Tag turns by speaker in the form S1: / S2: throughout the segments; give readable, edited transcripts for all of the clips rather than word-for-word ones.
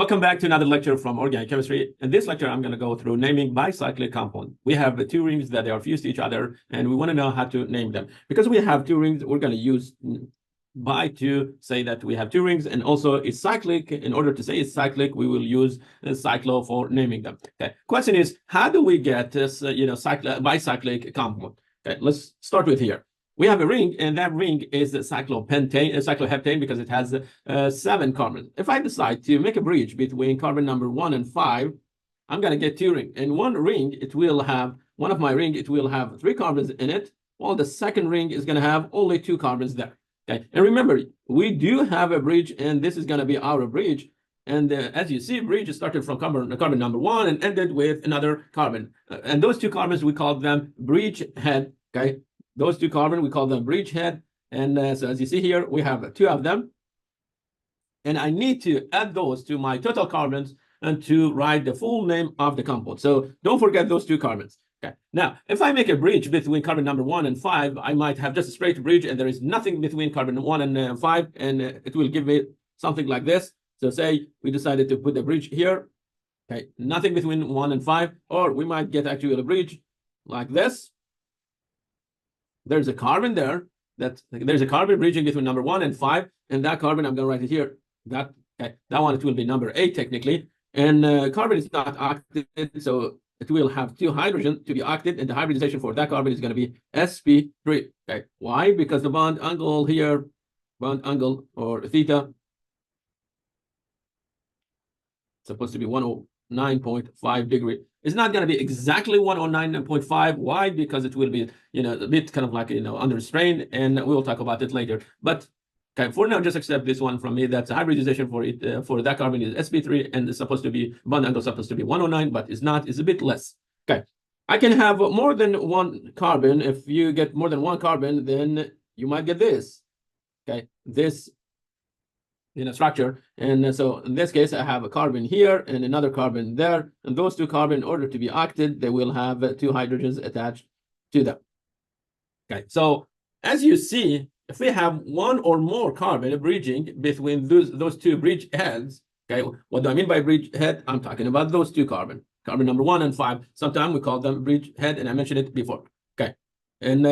S1: Welcome back to another lecture from Organic Chemistry. In this lecture, I'm going to go through naming bicyclic compound. We have two rings that they are fused to each other, and we want to know how to name them. Because we have two rings, we're going to use bi to say that we have two rings, and also it's cyclic. In order to say it's cyclic, we will use cyclo for naming them. Okay. Question is, how do we get this, bicyclic compound? Okay, let's start with here. We have a ring, and that ring is cycloheptane, because it has 7 carbons. If I decide to make a bridge between carbon number 1 and 5, I'm going to get 2 rings. In one ring, it will have 3 carbons in it, while the second ring is going to have only 2 carbons there. Okay, and remember, we do have a bridge, and this is going to be our bridge. And as you see, bridge started from carbon number 1 and ended with another carbon. And those 2 carbons, we call them bridge head. Okay. Those 2 carbon, we call them bridge head. And so as you see here, we have 2 of them. And I need to add those to my total carbons and to write the full name of the compound. So don't forget those 2 carbons. Okay. Now, if I make a bridge between carbon number 1 and 5, I might have just a straight bridge, and there is nothing between carbon 1 and 5, and it will give me something like this. So say we decided to put the bridge here. Okay, nothing between 1 and 5, or we might get actually a bridge like this. There's a carbon there. There's a carbon bridging between number 1 and 5, and that carbon, I'm going to write it here. That one, it will be number 8 technically, and carbon is not octated, so it will have 2 hydrogen to be octated, and the hybridization for that carbon is going to be sp3. Okay, why? Because the bond angle here, bond angle or theta, supposed to be 109.5 degree. It's not going to be exactly 109.5. Why? Because it will be, a bit kind of like, under strain, and we'll talk about it later. But okay, for now, just accept this one from me. That's a hybridization for it. For that carbon is sp3, and it's supposed to be bond angle supposed to be 109, but it's not. It's a bit less. Okay, I can have more than 1 carbon. If you get more than 1 carbon, then you might get this. Okay, this structure. And so in this case, I have a carbon here and another carbon there, and those 2 carbon, in order to be octated, they will have 2 hydrogens attached to them. Okay, so as you see, if we have 1 or more carbon bridging between those 2 bridge heads, okay, what do I mean by bridge head? I'm talking about those 2 carbon number 1 and 5. Sometimes we call them bridge head, and I mentioned it before. Okay, and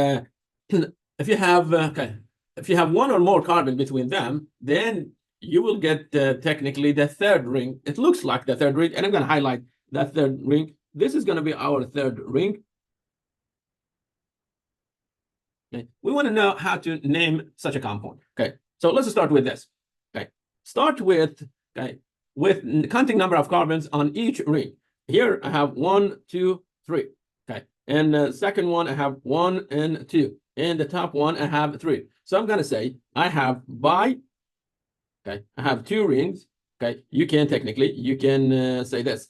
S1: if you have 1 or more carbon between them, then you will get technically the 3rd ring. It looks like the 3rd ring, and I'm going to highlight that 3rd ring. This is going to be our 3rd ring. Okay. We want to know how to name such a compound. Okay, so let's start with this. Okay, start with counting number of carbons on each ring. Here I have 1, 2, 3. Okay, and the second one I have 1 and 2, and the top one I have 3. So I'm going to say I have I have 2 rings. Okay, you can say this.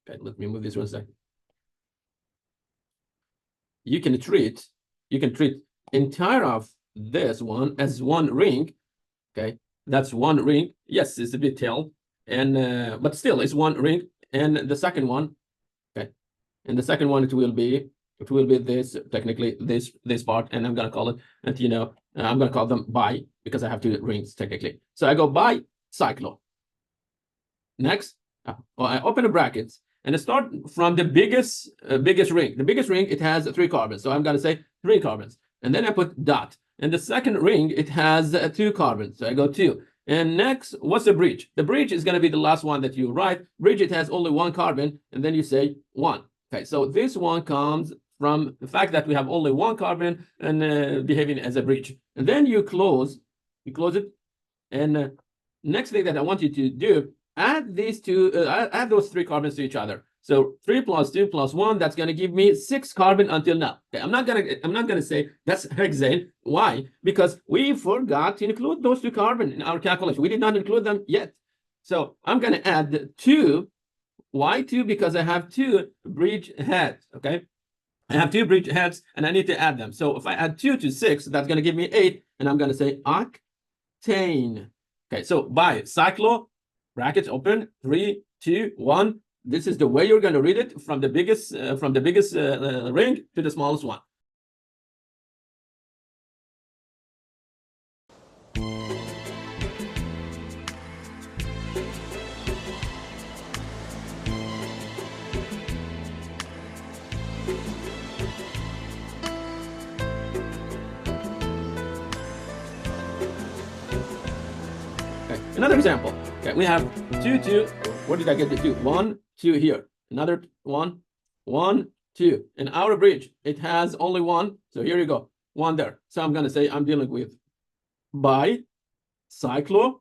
S1: Okay, let me move this 1 second. You can treat entire of this one as 1 ring. Okay, that's 1 ring. Yes, it's a bit tail, and but still it's 1 ring. And the second one, and the second one, it will be this, technically this part, and I'm gonna call it, and I'm gonna call them bi, because I have 2 rings technically. So I go bi cyclo. Next, I open the brackets, and I start from the biggest ring. The biggest ring, it has 3 carbons, so I'm gonna say 3 carbons, and then I put dot. And the second ring, it has 2 carbons, so I go 2. And next, what's the bridge? The bridge is going to be the last one that you write. Bridge, it has only 1 carbon, and then you say 1. Okay, so this one comes from the fact that we have only 1 carbon and behaving as a bridge. And then you close it. And next thing that I want you to do, add these 2, add those 3 carbons to each other. So 3 plus 2 plus 1, that's going to give me 6 carbon until now. Okay, I'm not gonna say that's hexane. Why? Because we forgot to include those 2 carbon in our calculation. We did not include them yet. So I'm going to add 2. Why 2? Because I have 2 bridge heads. Okay, I have 2 bridge heads, and I need to add them. So if I add 2 to 6, that's going to give me 8, and I'm going to say octane. Okay, so by cyclo, brackets open, 3, 2, 1. This is the way you're going to read it, from the biggest ring to the smallest one. Okay, another example. Okay, we have 2, 2. Where did I get the 2? 1, 2 here. Another 1, 1, 2. In our bridge, it has only 1. So here you go, 1 there. So I'm going to say I'm dealing with bicyclo,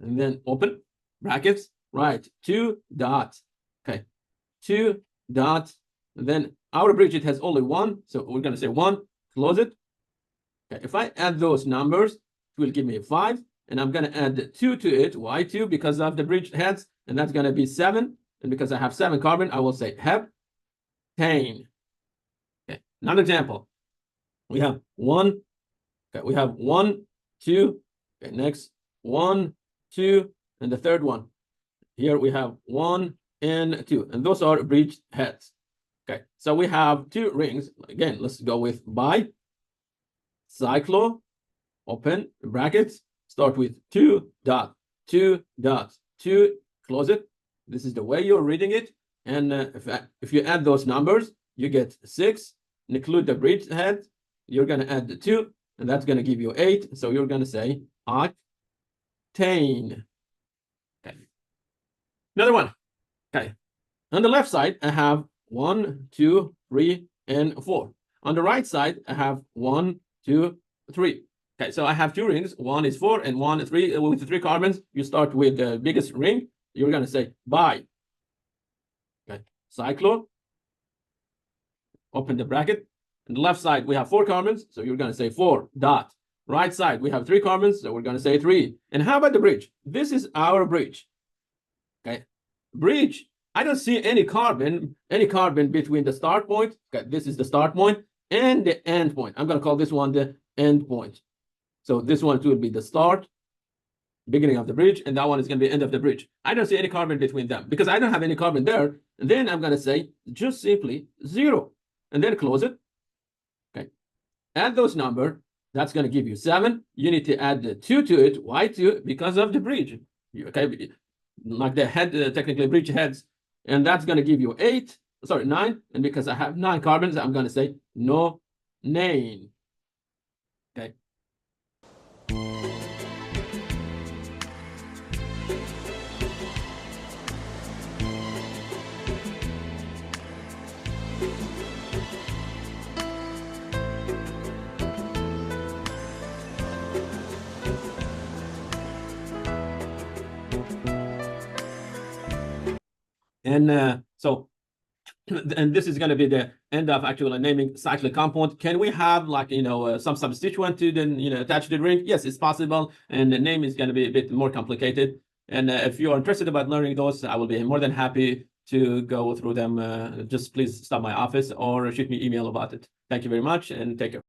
S1: and then open brackets, right, 2 dots. Okay, 2 dots. And then our bridge, it has only 1. So we're going to say 1, close it. Okay, if I add those numbers, it will give me 5. And I'm going to add 2 to it. Why 2? Because of the bridge heads. And that's going to be 7. And because I have 7 carbon, I will say heptane. Okay, another example. We have 1. Okay, we have 1, 2. Okay, next 1, 2. And the third one. Here we have 1 and 2. And those are bridge heads. Okay, so we have 2 rings. Again, let's go with bicyclo, open brackets. Start with 2 dots, 2 dots, 2, close it. This is the way you're reading it. And if you add those numbers, you get 6. Include the bridge head. You're going to add the 2, and that's going to give you 8. So you're going to say octane. Okay. Another one. Okay. On the left side, I have 1, 2, 3, and 4. On the right side, I have 1, 2, 3. Okay, so I have 2 rings. One is 4 and 1 is 3. With the 3 carbons, you start with the biggest ring. You're going to say bi. Okay, cyclo. Open the bracket. On the left side, we have 4 carbons. So you're going to say 4 dot. Right side, we have 3 carbons. So we're going to say 3. And how about the bridge? This is our bridge. Okay, bridge. I don't see any carbon between the start point. Okay, this is the start point and the end point. I'm going to call this one the end point. So this one will be the start, beginning of the bridge, and that one is going to be end of the bridge. I don't see any carbon between them because I don't have any carbon there. And then I'm going to say just simply 0 and then close it. Okay, add those numbers. That's going to give you 7. You need to add the 2 to it. Why 2? Because of the bridge. Okay, like the head, technically bridge heads. And that's going to give you 9. And because I have 9 carbons, I'm going to say no name. Okay. And so, and this is going to be the end of actually naming cyclic compound. Can we have like, some substituent to then, attach to the ring? Yes, it's possible. And the name is going to be a bit more complicated. And if you are interested about learning those, I will be more than happy to go through them. Just please stop my office or shoot me email about it. Thank you very much and take care.